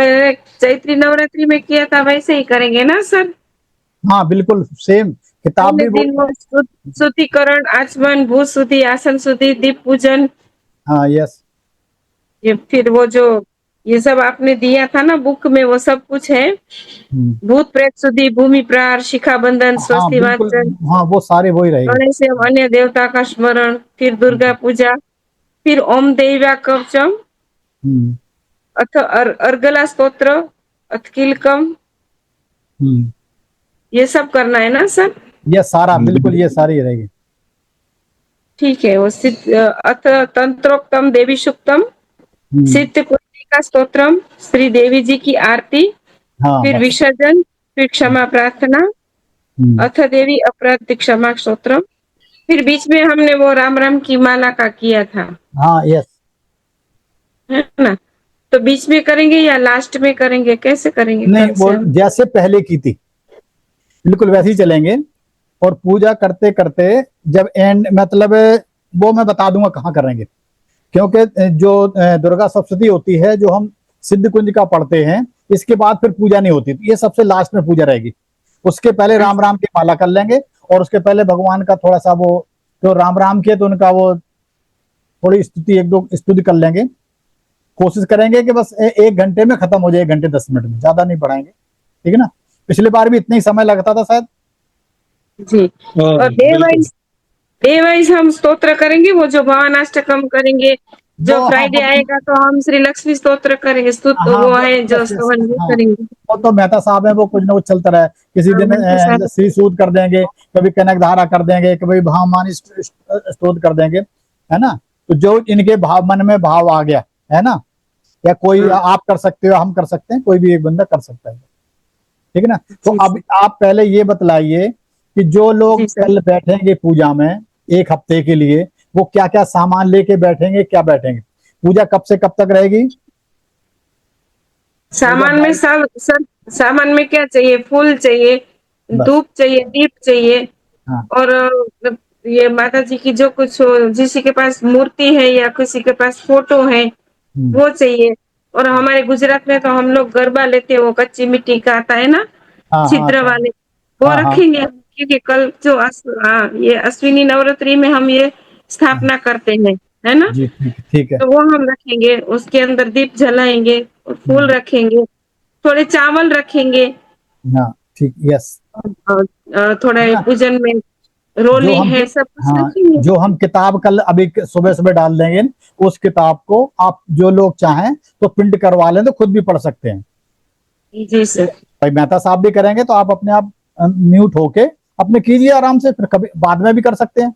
चैत्री नवरात्रि में किया था वैसे ही करेंगे ना सर? हाँ बिल्कुल सेम, किताब पहले भी दिन वो शुद्धिकरण, आचमन, भूत शुद्धि, आसन शुद्धि, दीप पूजन, हाँ यस। ये फिर वो जो ये सब आपने दिया था ना बुक में, वो सब कुछ है। भूत प्रेत शुद्धि, भूमि प्रहार, शिखा बंधन, हाँ स्वस्ति बिल्कुल, वाचन, हाँ वो सारे वही रहेंगे। गणेश एवं अन्य देवता का स्मरण, फिर दुर्गा पूजा, फिर ओम देव्या कवचम, अथ अर्गला स्तोत्र, अथ कीलकम, ये सब करना है ना सर? ये सारा बिल्कुल, ये सारी रहेगी। ठीक है। वो अथ तंत्रोक्तम देवी सुक्तम, सिद्ध कुंडिका स्तोत्रम, श्री देवी जी की आरती, हाँ फिर बस। विसर्जन, फिर क्षमा प्रार्थना, अथ देवी अपराध क्षमा स्तोत्रम, फिर बीच में हमने वो राम राम की माला का किया था, हाँ यस। है ना? तो बीच में करेंगे या लास्ट में करेंगे, कैसे करेंगे नहीं कल वो से हम? जैसे पहले की थी बिल्कुल वैसे ही चलेंगे, और पूजा करते करते जब एंड मतलब वो मैं बता दूंगा कहाँ करेंगे, क्योंकि जो दुर्गा सप्तशती होती है जो हम सिद्ध कुंज का पढ़ते हैं, इसके बाद फिर पूजा नहीं होती, तो ये सबसे लास्ट में पूजा रहेगी। उसके पहले राम राम की माला कर लेंगे, और उसके पहले भगवान का थोड़ा सा वो, जो राम राम के तो उनका वो थोड़ी स्तुति, एक दो स्तुति कर लेंगे। कोशिश करेंगे कि बस 1 घंटे में खत्म हो जाए, 1 घंटे 10 मिनट में, ज्यादा नहीं बढ़ाएंगे, ठीक है ना? पिछली बार भी इतना ही समय लगता था शायद। जी। और डे वाइज हम स्तोत्र करेंगे, वो जो भवानाष्टकम करेंगे, जो हाँ फ्राइडे आएगा तो हम श्री लक्ष्मी स्तोत्र करेंगे, हाँ वो है जो यस यस स्तवन वो हाँ, करेंगे। वो तो मेहता साहब है, वो कुछ ना कुछ चलता रहे, किसी दिन मेहता साहब। श्री सूद कर देंगे, कभी कनक धारा कर देंगे, कभी भावमानी स्तोत्र कर देंगे, है ना? तो जो इनके भाव मन में भाव आ गया, है ना, या कोई आप कर सकते हो, हम कर सकते हैं, कोई भी एक बंदा कर सकता है, ठीक है ना? तो अब आप पहले ये बतलाइए कि जो लोग कल बैठेंगे पूजा में 1 हफ्ते के लिए, वो क्या क्या सामान लेके बैठेंगे, क्या बैठेंगे? पूजा कब से कब तक रहेगी? सामान में सब सामान में क्या चाहिए? फूल चाहिए, धूप चाहिए, दीप चाहिए, हाँ। और ये माता जी की जो कुछ हो, जिसी के पास मूर्ति है या किसी के पास फोटो है वो चाहिए। और हमारे गुजरात में तो हम लोग गरबा लेते हैं, वो कच्ची मिट्टी का आता है ना, छिद्र वाले, वो रखेंगे, क्योंकि कल जो ये अश्विनी नवरात्रि में हम ये स्थापना करते हैं, है ना? जी ठीक है। तो वो हम रखेंगे, उसके अंदर दीप जलाएंगे और फूल रखेंगे, थोड़े चावल रखेंगे, हाँ ठीक, यस। थोड़ा पूजन में जो रोली हम है, सब कुछ हाँ, रखेंगे। जो हम किताब कल अभी सुबह सुबह डाल देंगे, उस किताब को आप जो लोग चाहें तो प्रिंट करवा लें, तो खुद भी पढ़ सकते हैं। जी सर। भाई मेहता साहब भी करेंगे तो आप अपने आप म्यूट होके अपने कीजिए आराम से, फिर कभी बाद में भी कर सकते हैं,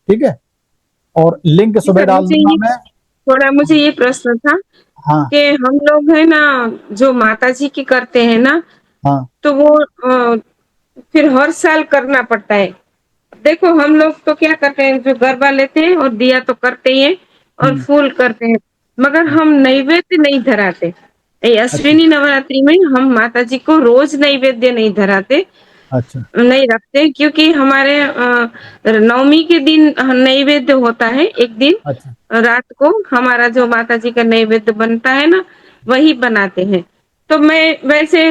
ठीक है? और लिंक सुबह डाल दूंगा मैं। थोड़ा मुझे ये प्रश्न था कि हम लोग है ना जो माता जी की करते हैं ना, तो वो फिर हर साल करना पड़ता है। देखो हम लोग तो क्या करते हैं, जो गरबा लेते हैं और दिया तो करते ही हैं और फूल करते हैं, मगर हम नैवेद्य नहीं धराते। अश्विनी नवरात्रि में हम माता जी को रोज नैवेद्य नहीं धराते, अच्छा। नहीं रखते, क्योंकि हमारे नवमी के दिन नैवेद्य होता है, एक दिन रात को हमारा जो माता जी का नैवेद्य बनता है ना, वही बनाते हैं। तो मैं वैसे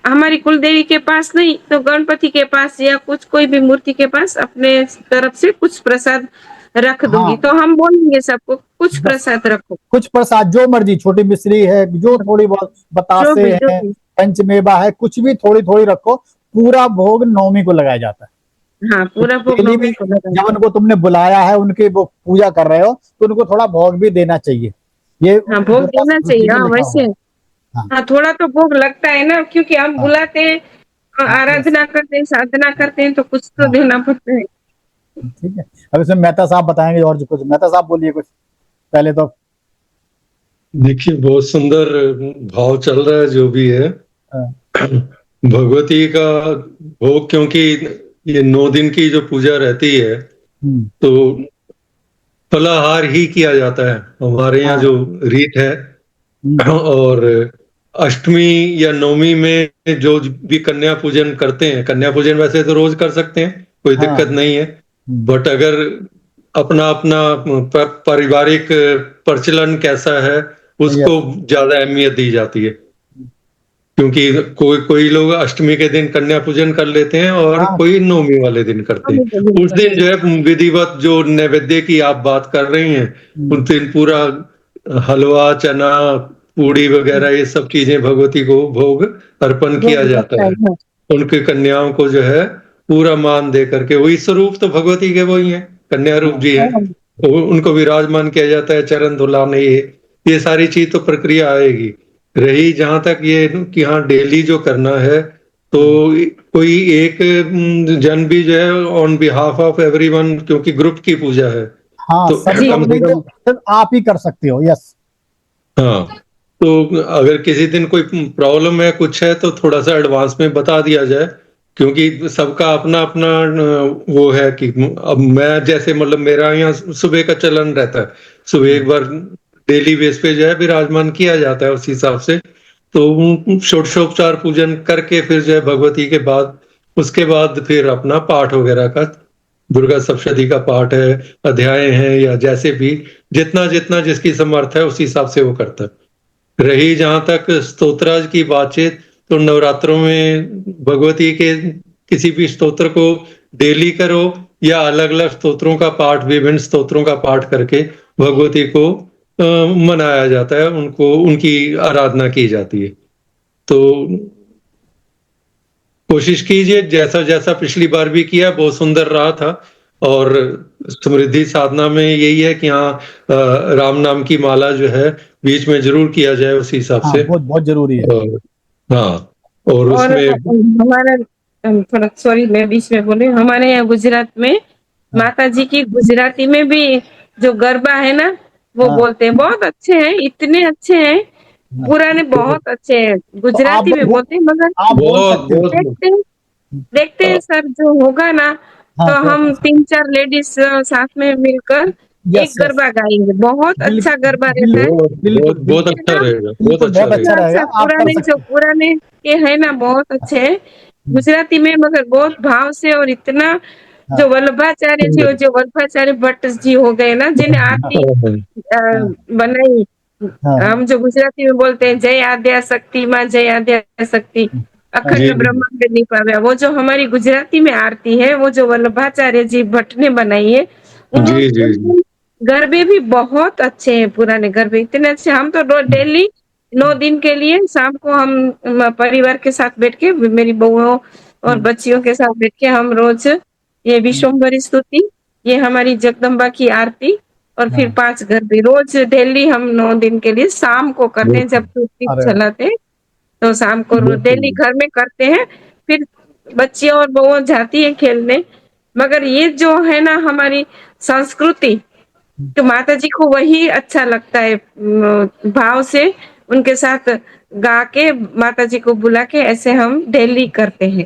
हमारी कुलदेवी के पास नहीं तो गणपति के पास या कुछ कोई भी मूर्ति के पास अपने तरफ से कुछ प्रसाद रख दूंगी। तो हम बोलेंगे सबको कुछ प्रसाद रखो, कुछ प्रसाद जो मर्जी, छोटी मिश्री है, जो थोड़ी बहुत बतासे है, पंचमेवा है, कुछ भी थोड़ी थोड़ी रखो। पूरा भोग नवमी को लगाया जाता है। हाँ, पूरा भोग नवमी को लगाया। जब उनको तुमने बुलाया है, उनकी वो पूजा कर रहे हो, तो उनको थोड़ा भोग भी देना चाहिए। ये भोग देना चाहिए। वैसे हाँ, थोड़ा तो भोग लगता है ना, क्योंकि हम बुलाते हैं, आराधना करते हैं, साधना करते हैं, तो कुछ तो देना पड़ता है। ठीक है। अब इसमें मेहता साहब बताएंगे और जो कुछ। मेहता साहब बोलिए कुछ पहले तो। देखिए बहुत सुंदर भाव चल रहा है जो भी है। भगवती का भोग, क्योंकि ये 9 दिन की जो पूजा रहती है तो फलाहार ही किया जाता है हमारे यहाँ जो रीत है। और अष्टमी या नवमी में जो भी कन्या पूजन करते हैं, कन्या पूजन वैसे तो रोज कर सकते हैं, कोई दिक्कत नहीं है, बट अगर अपना अपना पारिवारिक प्रचलन कैसा है उसको ज्यादा अहमियत दी जाती है। क्योंकि कोई लोग अष्टमी के दिन कन्या पूजन कर लेते हैं और कोई नवमी वाले दिन करते हैं। उस दिन जो है विधिवत जो नैवेद्य की आप बात कर रही हैं, उस दिन पूरा हलवा, चना, पूड़ी वगैरह ये सब चीजें भगवती को भोग अर्पण किया जाता है। उनकी कन्याओं को जो है पूरा मान दे करके, वही स्वरूप तो भगवती के वही है, कन्या रूप जी है, उनको विराजमान किया जाता है, चरण धुलाने, ये सारी चीज तो प्रक्रिया आएगी। रही जहां तक ये कि हाँ डेली जो करना है, तो कोई एक जन भी जो है ऑन बिहाफ ऑफ एवरीवन, क्योंकि ग्रुप की पूजा है, हाँ, तो सिर्फ आप ही कर सकते हो। यस, हाँ, तो अगर किसी दिन कोई प्रॉब्लम है, कुछ है, तो थोड़ा सा एडवांस में बता दिया जाए, क्योंकि सबका अपना अपना वो है कि अब मैं जैसे मतलब मेरा यहाँ सुबह का चलन रहता है, सुबह एक बार डेली बेस पे जो है विराजमान किया जाता है, उस हिसाब से तो षोडशोपचार पूजन करके फिर जो है भगवती के बाद, उसके बाद फिर अपना पाठ वगैरह का, दुर्गा सप्तशती का पाठ है, अध्याय है, या जैसे भी जितना जितना जिसकी समर्थ है उस हिसाब से वो करता है। रही जहां तक स्तोत्राज की बातचीत, तो नवरात्रों में भगवती के किसी भी स्तोत्र को डेली करो या अलग अलग स्तोत्रों का पाठ, विभिन्न स्तोत्रों का पाठ करके भगवती को मनाया जाता है, उनको उनकी आराधना की जाती है। तो कोशिश कीजिए, जैसा जैसा पिछली बार भी किया बहुत सुंदर रहा था। और समृद्धि साधना में यही है कि हाँ राम नाम की माला जो है बीच में जरूर किया जाए, उस हिसाब से बहुत बहुत जरूरी है। हाँ, और उसमें हमारा थोड़ा, सॉरी मैं बीच में बोले, हमारे यहाँ गुजरात में माता जी की गुजराती में भी जो गरबा है ना, वो बोलते हैं, बहुत अच्छे हैं, इतने अच्छे हैं, पुराने बहुत अच्छे हैं, गुजराती में बोलते हैं। मगर देखते हैं सर, जो होगा ना तो हम 3-4 लेडीज साथ में मिलकर एक गरबा गाएंगे, बहुत अच्छा गरबा रहता है, बहुत अच्छा रहेगा, बहुत अच्छा रहेगा। पुराने के है ना, बहुत अच्छे हैं गुजराती में, मगर बहुत भाव से, और इतना जो वल्लभाचार्य जी, जो वल्लभाचार्य भट्ट जी हो गए ना, जिन्हें आरती बनाई, हम जो गुजराती में बोलते हैं, जय आद्या शक्ति माँ, जय आद्या शक्ति, अखंड ब्रह्मांड निपाव्या, वो जो हमारी गुजराती में आरती है, वो जो वल्लभाचार्य जी भट्ट ने बनाई है, गरबे भी बहुत अच्छे हैं, पुराने गरबे इतने अच्छे। हम तो डेली 9 दिन के लिए शाम को हम परिवार के साथ बैठ के, मेरी बहुओं और बच्चियों के साथ बैठ के, हम रोज ये विश्वम्भरी स्तुति, ये हमारी जगदम्बा की आरती, और फिर 5 गरबे रोज डेली हम 9 दिन के लिए शाम को करते हैं, जब दीप चलाते हैं तो शाम को डेली घर में करते हैं। फिर बच्चियां और बहुओं जाती है खेलने। मगर ये जो है ना हमारी संस्कृति, तो माता जी को वही अच्छा लगता है, भाव से उनके साथ गा के, माता जी को बुला के, ऐसे हम डेली करते हैं।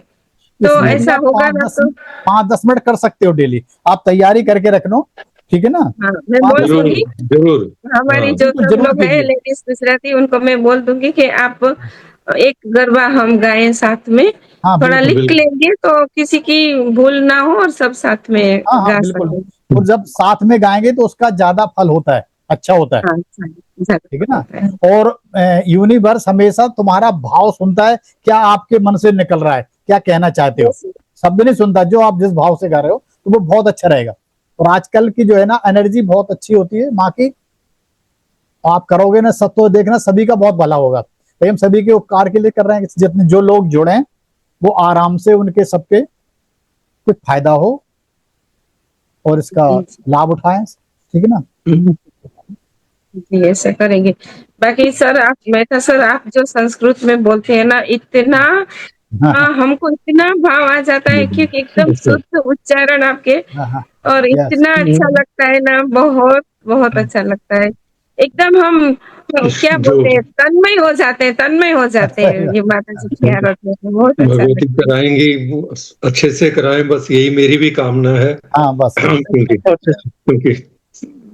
तो ऐसा होगा ना, तो 5-10 मिनट कर सकते हो डेली, आप तैयारी करके रख लो, ठीक है ना? हाँ, मैं बोल दूंगी, जरूर हमारी जो सब लोग है लेडीज गुजराती, उनको मैं बोल दूंगी कि आप एक गरबा हम गाएं साथ में, थोड़ा लिख लेंगे तो किसी की भूल ना हो, और सब साथ में गा सकें। और जब साथ में गाएंगे तो उसका ज्यादा फल होता है, अच्छा होता है, ठीक है ना? और यूनिवर्स हमेशा तुम्हारा भाव सुनता है, क्या आपके मन से निकल रहा है, क्या कहना चाहते हो, शब्द नहीं सुनता, जो आप जिस भाव से गा रहे हो, तो वो बहुत अच्छा रहेगा। और आजकल की जो है ना एनर्जी बहुत अच्छी होती है माँ की, आप करोगे ना सब, तो देखना सभी का बहुत भला होगा। तो हम सभी के उपकार के लिए कर रहे हैं, जितने जो लोग जुड़े हैं वो आराम से उनके सबके कुछ फायदा हो और इसका लाभ उठाएं, ठीक है ना? जी, ऐसा करेंगे। बाकी सर, आप मेहता सर, आप जो संस्कृत में बोलते हैं ना, इतना हमको इतना भाव आ जाता है, क्योंकि एकदम शुद्ध उच्चारण आपके, और इतना अच्छा लगता है ना, बहुत बहुत अच्छा लगता है, एकदम हम क्या बोलते हैं, तन्मय हो जाते हैं, तन्मय हो जाते हैं। ये माता जी की आरती है, बहुत अच्छा कराएंगे, अच्छे से कराएं, बस यही मेरी भी कामना है। हाँ, बस क्योंकि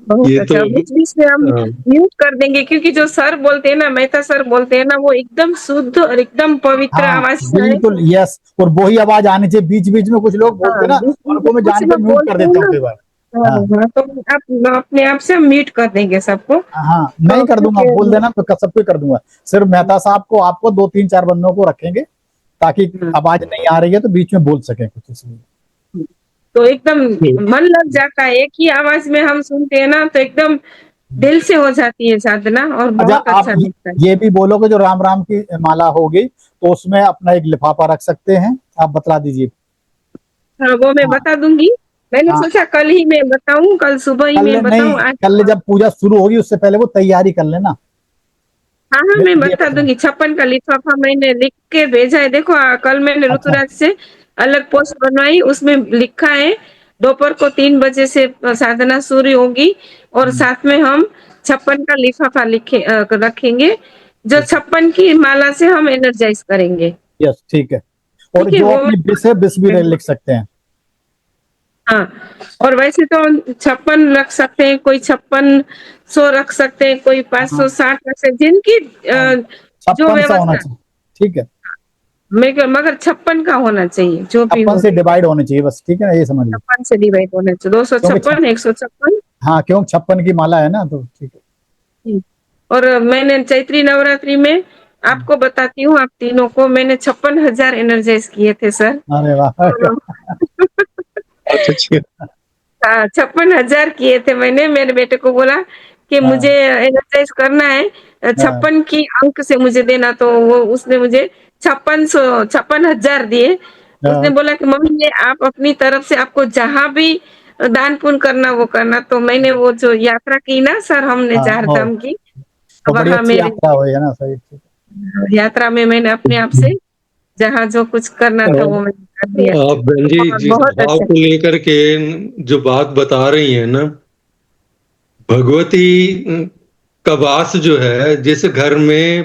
बहुत अच्छा। बीच में हम म्यूट कर देंगे, क्योंकि जो सर बोलते हैं ना, मेहता सर बोलते हैं ना, वो एकदम शुद्ध और एकदम पवित्र आवाज से, बिल्कुल, यस, और वही आवाज आनी चाहिए। बीच बीच में कुछ लोग बोलते हैं ना, उनको मैं जान के म्यूट कर देता हूँ कई बार। हाँ, तो आप अपने आप से म्यूट कर देंगे सबको। हाँ, नहीं कर दूंगा, बोल देना तो सबको कर दूंगा। सिर्फ मेहता साहब को, आपको 2-3-4 बंदों को रखेंगे ताकि आवाज नहीं आ रही है तो बीच में बोल सके कुछ, इसलिए। तो एकदम मन लग जाता है, एक ही आवाज में हम सुनते हैं ना तो एकदम दिल से हो जाती है साधना, और बहुत अच्छा लगता है। ये भी बोलोगे जो राम राम की माला होगी तो उसमें अपना एक लिफाफा रख सकते हैं, आप बता दीजिए। हाँ, वो मैं बता दूंगी। मैंने सोचा कल ही मैं बताऊं, कल सुबह ही मैं बताऊं। कल जब पूजा शुरू होगी उससे पहले वो तैयारी कर लेना। हाँ, मैं बता दूंगी। 56 का लिफाफा मैंने लिख के भेजा है। देखो कल मैंने ऋतुराज से अलग पोस्ट बनवाई, उसमें लिखा है दोपहर को 3 बजे से साधना शुरू होगी और साथ में हम 56 का लिफाफा रखेंगे, जो 56 की माला से हम एनर्जाइज करेंगे। यस, ठीक है। और जो अपनी विश है, विश भी लिख सकते हैं। हाँ, और वैसे तो 56 रख सकते हैं, कोई 5600 रख सकते हैं, कोई 560 रख सकते हैं, जिनकी जो व्यवस्था। ठीक है, मगर 56 का होना चाहिए, जो भी 56 से डिवाइड होने चाहिए बस, ठीक है ना, ये समझ लो। 56 से डिवाइड होना चाहिए, 256, 156। हाँ, क्यों 56 की माला है ना, तो ठीक है। और मैंने चैत्री नवरात्रि में आपको बताती हूँ, आप तीनों को मैंने 56,000 एनर्जाइज किए थे सर। अरे वाह। हाँ, 56,000 किए थे मैंने। मेरे बेटे को बोला कि मुझे एनर्जाइज करना है, 56 की अंक से मुझे देना, तो वो उसने मुझे 56,000 दिए। उसने बोला कि मम्मी ये आप अपनी तरफ से आपको जहां भी दान पुण्य करना वो करना। तो मैंने वो जो यात्रा की ना सर, हमने 4 धाम की, वहां मेरी यात्रा में मैंने अपने आप से जहाँ जो कुछ करना था वो मैंने कर दिया। आप बहन जी जिस भाव को लेकर के जो बात बता रही हैं ना, भगवती का वास जो है, जैसे घर में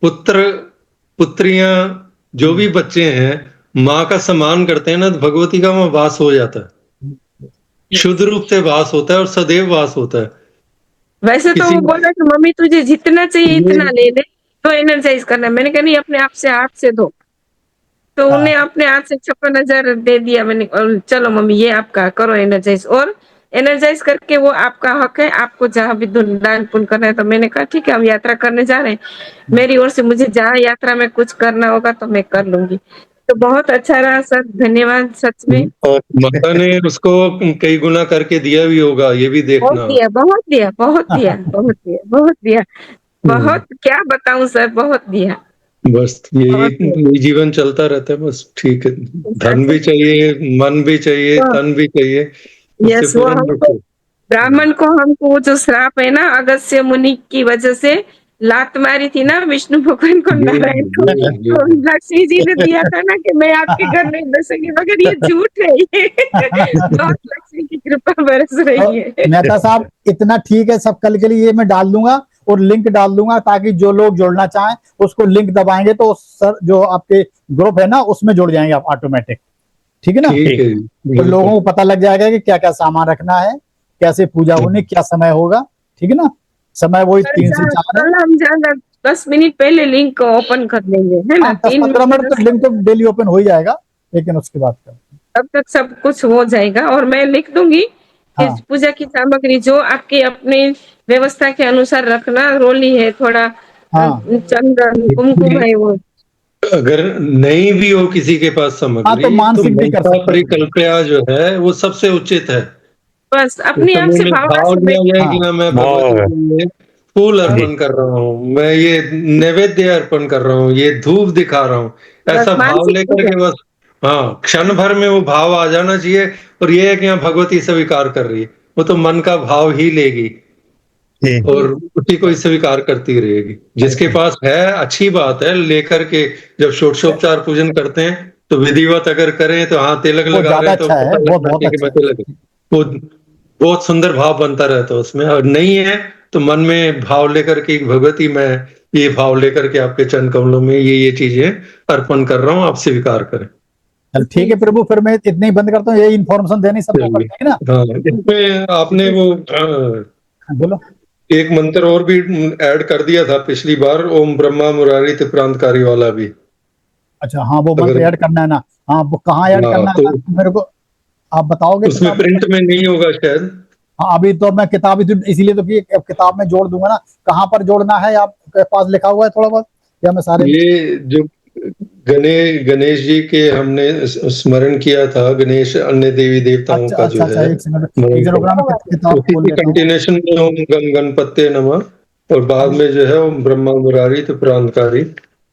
पुत्र पुत्रियां जो भी बच्चे हैं माँ का सम्मान करते हैं ना, तो भगवती का वहां वास हो जाता है, शुद्ध रूप से वास होता है और सदैव वास होता है। वैसे तो वो बोला कि मम्मी तुझे जितना चाहिए इतना ले ले, तो एनर्जाइज करना। मैंने कहा नहीं, अपने आप से हाथ से दो। तो उन्हें अपने हाथ से 56,000 दे दिया मैंने। चलो मम्मी ये आपका, करो एनर्जाइज। और एनर्जाइज करके वो आपका हक है, आपको जहाँ भी दान पुण्य करना है। तो मैंने कहा ठीक है, हम यात्रा करने जा रहे हैं, मेरी ओर से मुझे जहाँ यात्रा में कुछ करना होगा तो मैं कर लूंगी। तो बहुत अच्छा रहा सर, धन्यवाद सच में। और माता ने उसको कई गुना करके दिया भी होगा, ये भी देखना। बहुत दिया, बहुत दिया, बहुत दिया, बहुत दिया, बहुत दिया, बहुत, क्या बताऊं सर, बहुत दिया। बस यही जीवन चलता रहता है, बस ठीक है। धन भी चाहिए, मन भी चाहिए, तन भी चाहिए। यस, वो हमको ब्राह्मण को, हमको वो जो श्राप है ना अगस्त्य मुनि की वजह से लात मारी थी ना विष्णु भगवान को, नारायण को, तो लक्ष्मी जी ने दिया था ना कि मैं आपके घर नहीं बसूंगी, मगर ये झूठ है। ये बहुत लक्ष्मी की कृपा बरस रही है। मेहता साहब इतना ठीक है, सब कल के लिए मैं डाल दूंगा और लिंक डाल दूंगा, ताकि जो लोग जुड़ना चाहें उसको लिंक दबाएंगे तो सर जो आपके ग्रुप है ना उसमें जुड़ जाएंगे आप ऑटोमेटिक, ठीक है ना। तो लोगों को पता लग जाएगा कि क्या क्या सामान रखना है, कैसे पूजा होनी, क्या समय होगा, ठीक है ना। समय वही 3 से 4 है। हम ज्यादा 10 मिनट पहले लिंक ओपन कर लेंगे, है ना। 10-15 मिनट तो लिंक तो डेली ओपन हो ही जाएगा, लेकिन उसके बाद तब तक सब कुछ हो जाएगा। और मैं लिख दूंगी कि पूजा की सामग्री जो आपकी अपनी व्यवस्था के अनुसार रखना, रोली है, थोड़ा चंदन कुमकुम है, वो अगर नहीं भी हो किसी के पास सामग्री, तो मानसिक भी कर सकते हैं। परिकल्पना जो है वो सबसे उचित है। बस अपने आप से भाव लिया जाए कि ना मैं भगवती फूल अर्पण कर रहा हूँ, मैं ये नैवेद्य अर्पण कर रहा हूँ, ये धूप दिखा रहा हूँ, ऐसा भाव लेकर के बस क्षण भर में वो भाव आ जाना चाहिए। और ये है कि यहाँ भगवती स्वीकार कर रही है, वो तो मन का भाव ही लेगी और उसी को स्वीकार करती रहेगी। जिसके पास है अच्छी बात है, लेकर के जब षोडशोपचार पूजन करते हैं तो विधिवत अगर करें तो हाँ तिलक लगा रहे तो वो बहुत सुंदर भाव बनता रहता है उसमें। और नहीं है तो मन में भाव लेकर के भगवती मैं ये भाव लेकर के आपके चरण कमलों में ये चीजें अर्पण कर रहा हूँ, आप स्वीकार करें। ठीक है प्रभु, फिर मैं इतने ही बंद करता हूँ, यही इन्फॉर्मेशन देनी सबको पड़ती है ना। इसमें आपने वो बोलो एक मंत्र और भी ऐड कर दिया था पिछली बार, ओम ब्रह्मा मुरारी त्रिप्रांतकारी वाला भी। अच्छा हाँ, वो मंत्र ऐड करना है ना। हाँ, वो कहाँ ऐड करना है मेरे को। आप बताओगे? उसमें प्रिंट में नहीं होगा शायद। हाँ, अभी तो मैं किताब इसीलिए तो कि किताब में जोड़ दूंगा ना। कहाँ पर जोड़ना है आपके पास लिखा हुआ है थोड़ा बहुत, या मैं सारे? ये जो गणेश जी के हमने स्मरण किया था, गणेश अन्य देवी देवताओं अच्छा का जो अच्छा अच्छा, है, एक सेकंड, एक सेकंड रुकना, मैं किताब उसी खोल की लेता हूँ। कंटिन्यूशन में ओम गण गणपत्ये नमः, और बाद में जो है ओम ब्रह्मा मुरारी तो प्रांतकारी,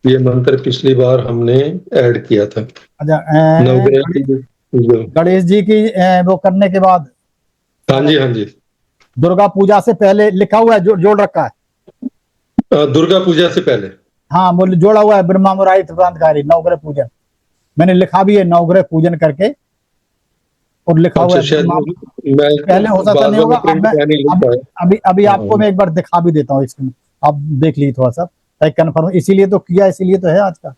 ये मंत्र पिछली बार हमने ऐड किया था। अच्छा, नवग्रह की जो, गणेश जी की वो करने के बाद, हाँ जी हाँ जी, दुर्गा पूजा से पहले लिखा हुआ है, जोड़ रखा है। दुर्गा पूजा से पहले। हाँ, बोले जोड़ा हुआ है, ब्रह्मा मुरारी त्रिपुरांतकारी नवग्रह पूजन। मैंने लिखा भी है नवग्रह पूजन करके, और लिखा हुआ अच्छा, है शायद ब्रह्मा। मैं पहले हो सकता बाद नहीं होगा। में प्रिंट में नहीं लिख पाया। अभी अभी आपको हाँ मैं एक बार दिखा भी देता हूँ इसमें, आप देख लीजिए थोड़ा सा, कंफर्म। इसीलिए तो किया, इसीलिए तो है आज का।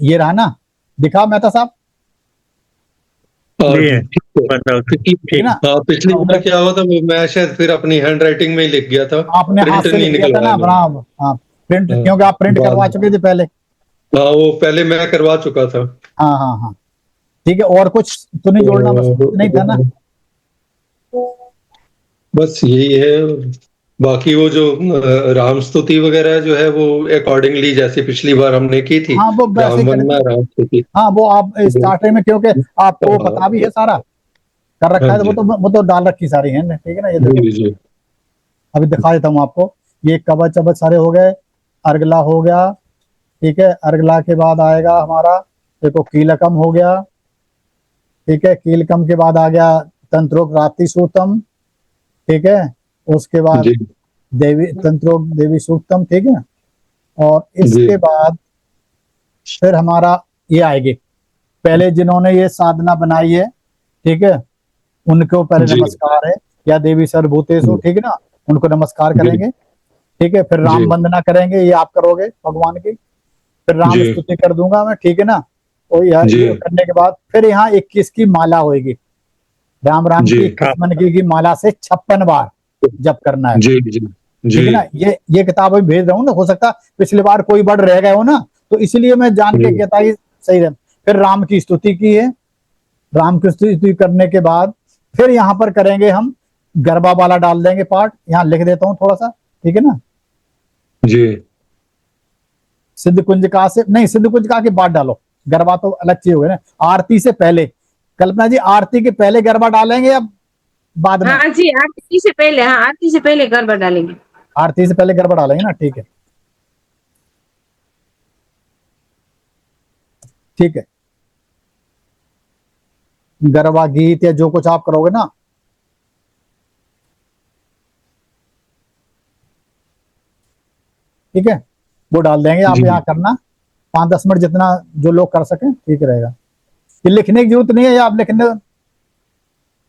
ये रहा ना, दिखा मेहता साहब? पिछली, ना, हाँ पिछली बार क्या हुआ था, मैं शायद फिर अपनी हैंड राइटिंग में ही लिख गया था, आपने हाथ प्रिंट से लिख नहीं दिया था निकलवाया ना, मैंने। बराबर। हाँ, प्रिंट, हाँ, क्योंकि आप प्रिंट करवा चुके थे पहले। हाँ वो पहले मैं करवा चुका था। हाँ हाँ हाँ, ठीक है। और कुछ तो नहीं जोड़ना, बस नहीं था ना? बस यही है। बाकी वो जो राम स्तुति वगैरह जो है, वो अकॉर्डिंगली जैसे पिछली बार हमने की थी, हाँ, वो वैसे राम वंदना करेंगे। राम स्तुति। हाँ, वो आप स्टार्टिंग में, क्योंकि आपको पता भी है सारा कर हाँ रखा है, तो जी, वो तो डाल रखी सारी है, ठीक है ना? ये देखो, जी जी अभी दिखा देता हूँ आपको। ये कवच अवच सारे हो गए, अर्गला हो गया, ठीक है। अर्गला के बाद आएगा हमारा, देखो, कीलकम हो गया, ठीक है। कीलकम के बाद आ गया तंत्रोक्रांति सूतम, ठीक है। उसके बाद जी देवी तंत्रोक देवी सूक्तम, ठीक है। और जी इसके बाद फिर हमारा ये आएगी, पहले जिन्होंने ये साधना बनाई है, ठीक है, उनको पहले जी नमस्कार है, या देवी सर्वभूतेषु, ठीक है ना, उनको नमस्कार जी करेंगे, ठीक है। फिर जी राम वंदना करेंगे, ये आप करोगे भगवान की। फिर राम जी स्तुति कर दूंगा मैं, ठीक है ना। और जी ये करने के बाद फिर यहाँ 21 की माला होगी, राम राम जी की 21 मन की माला से 56 बार जप करना है, जी जी ठीक जी है ना। ये किताब अभी भेज रहा हूँ ना, हो सकता पिछली बार कोई वर्ड रह गए हो ना, तो इसलिए मैं जान के कहता ही सही रहे। फिर राम की स्तुति की है, राम की स्तुति करने के बाद फिर यहाँ पर करेंगे हम गरबा वाला, डाल देंगे पार्ट, यहाँ लिख देता हूँ थोड़ा सा, ठीक है ना। जी सिद्ध कुंजिका से नहीं, सिद्ध कुंजिका के बाद डालो, गरबा तो अलग चीज हो गई ना। आरती से पहले, कल्पना जी, आरती के पहले गरबा डालेंगे या बाद में? हाँ जी, आरती से पहले, हाँ आरती से पहले गरबा डालेंगे। आरती से पहले गरबा डालेंगे ना, ठीक है, ठीक है। गरबा गीत या जो कुछ आप करोगे ना, ठीक है, वो डाल देंगे आप। जी यहाँ करना 5-10 मिनट, जितना जो लोग कर सकें, ठीक रहेगा। ये लिखने की जरूरत नहीं है, या आप लिखने?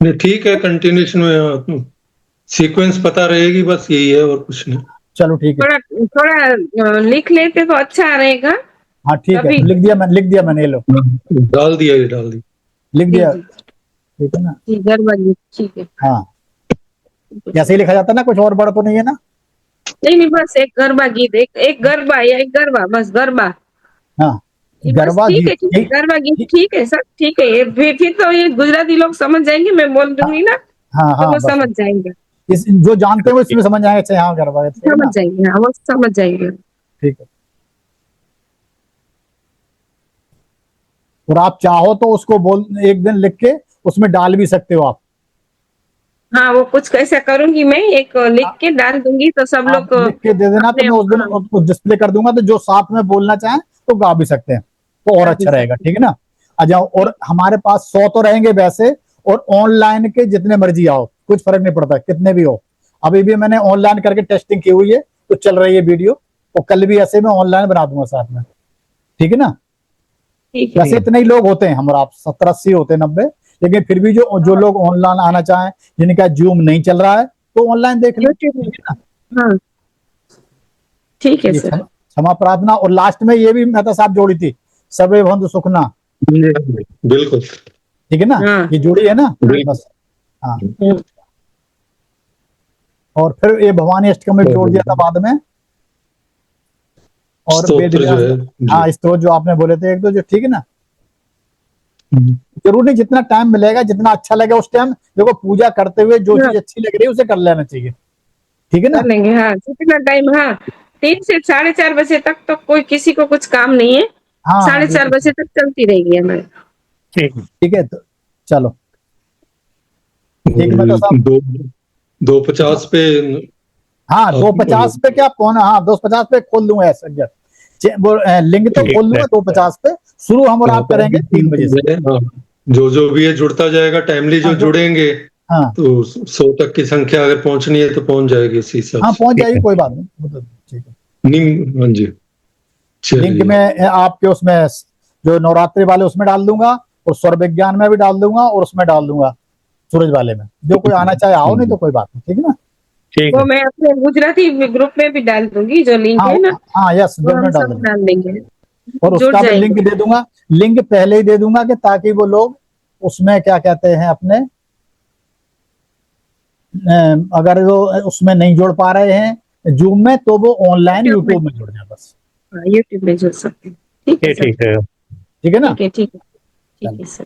नहीं, ठीक है, कंटिन्यूशन में सीक्वेंस पता रहेगी, बस यही है और कुछ नहीं। चलो ठीक है, थोड़ा थोड़ा लिख लेते तो अच्छा रहेगा। हाँ ठीक है, अभी तो लिख दिया मैंने, ये लो, डाल दिया, ये डाल दिया। लिख जी दिया, जी ठीक है ना। जी, गरबा गीत, ठीक है। हाँ, ऐसे ही लिखा जाता है ना, कुछ और बड़ा तो नहीं है ना? नहीं नहीं, बस एक गरबा गीत, एक गरबा या एक गरबा, बस गरबा। हाँ, ये बस गरबा ठीक गीत, है, ठीक है, गरबा गीत ठीक। ठीक है सर, ठीक है। ये फिर तो ये गुजराती लोग समझ जाएंगे, मैं बोल हाँ दूंगी ना, हाँ तो हाँ, वो बस समझ जाएंगे। इस जो जानते हो इसमें समझ आएगा, अच्छा यहाँ गरबा है, ठीक है समझ ना, जाएंगे, हाँ वो समझ जाएंगे। ठीक है। और आप चाहो तो उसको बोल, एक दिन लिख के उसमें डाल भी सकते हो आप। हाँ, वो कुछ ऐसा करूंगी मैं, एक लिख के डाल दूंगी तो सब आप लोग लिख के दे देना, तो अपने, मैं उस दिन हाँ, उसको डिस्प्ले कर दूंगा, तो जो साथ में बोलना चाहें तो गा भी सकते हैं, तो और गा भी अच्छा रहेगा, सकते ठीक है ना। आ जाओ, और हमारे पास 100 तो रहेंगे वैसे, और ऑनलाइन के जितने मर्जी आओ, कुछ फर्क नहीं पड़ता, कितने भी हो। अभी भी मैंने ऑनलाइन करके टेस्टिंग की हुई है, तो चल रही है वीडियो, और कल भी ऐसे मैं ऑनलाइन बना दूंगा साथ में, ठीक है ना। ठीक है। वैसे इतने ही लोग होते हैं हमारा, आप 70-80 होते हैं, 90, लेकिन फिर भी जो लोग ऑनलाइन आना चाहें, जिनका जूम नहीं चल रहा है, तो ऑनलाइन देख लें, यूट्यूब में, ठीक है ना। हाँ ठीक है ये सर। क्षमा प्रार्थना, और लास्ट में ये भी मेहता साहब जोड़ी थी, सर्वे भवन्तु सुखना, बिल्कुल, ठीक है ना, हाँ ये जोड़ी है ना, बिल्कुल। बस। हाँ, और फिर ये भवानी अष्टकम में जोड़ दिया था बाद में, और वेद स्तोत्र जो व्यास, है हाँ स्तोत्र जो आपने बोले थे एक दो, जो ठीक है ना। जरूर नहीं, जितना टाइम मिलेगा, जितना अच्छा लगे उस टाइम, देखो पूजा करते हुए जो हाँ, चीज अच्छी लग रही है उसे कर लेना चाहिए, ठीक है ना। कर लेंगे। हाँ, जितना टाइम, हाँ 3 से 4:30 बजे तक तो कोई किसी को कुछ काम नहीं है। हाँ हाँ 4:30 बजे तक चलती रहेगी हमारी। ठीक है, तो चलो ठीक है। मैं तो साहब 2:50 पे हाँ 2:50 पे क्या कौन, हाँ 2:50 पे खोल दूंगा ऐसा वो लिंक तो खोल दूंगा 2:50 पे। शुरू हम और आप करेंगे 3 बजे से। हाँ, जो भी है जुड़ता जाएगा, टाइमली जो हाँ जुड़ेंगे हाँ तो 100 तक की संख्या अगर पहुंचनी है तो पहुंच जाएगी उसी हिसाब हाँ से। पहुंच जाएगी, कोई बात नहीं, वो तो ठीक है। हाँ जी, लिंक चलिए। में आपके उसमें जो नवरात्रि वाले उसमें डाल दूंगा, और स्वर विज्ञान में भी डाल दूंगा, और उसमें डाल दूंगा सूरज वाले में। जो कोई आना चाहे आओ, नहीं तो कोई बात नहीं, ठीक है ना। वो मैं अपने गुजराती ग्रुप में भी डाल दूंगी, जो लिंक हाँ है ना, हाँ यस, वो हम दोनों डाल सब दूंगा। डाल देंगे, और जुड़ उसका भी लिंक जाएंगे। दे दूंगा, लिंक पहले ही दे दूंगा कि ताकि वो लोग उसमें क्या कहते हैं अपने अगर वो उसमें नहीं जुड़ पा रहे हैं जूम में, तो वो ऑनलाइन यूट्यूब में जुड़ जाए बस। यूट्यूब में जुड़ सकते हैं। ठीक है सर, ठीक है ना। ठीक है, ठीक है, ठीक है सर।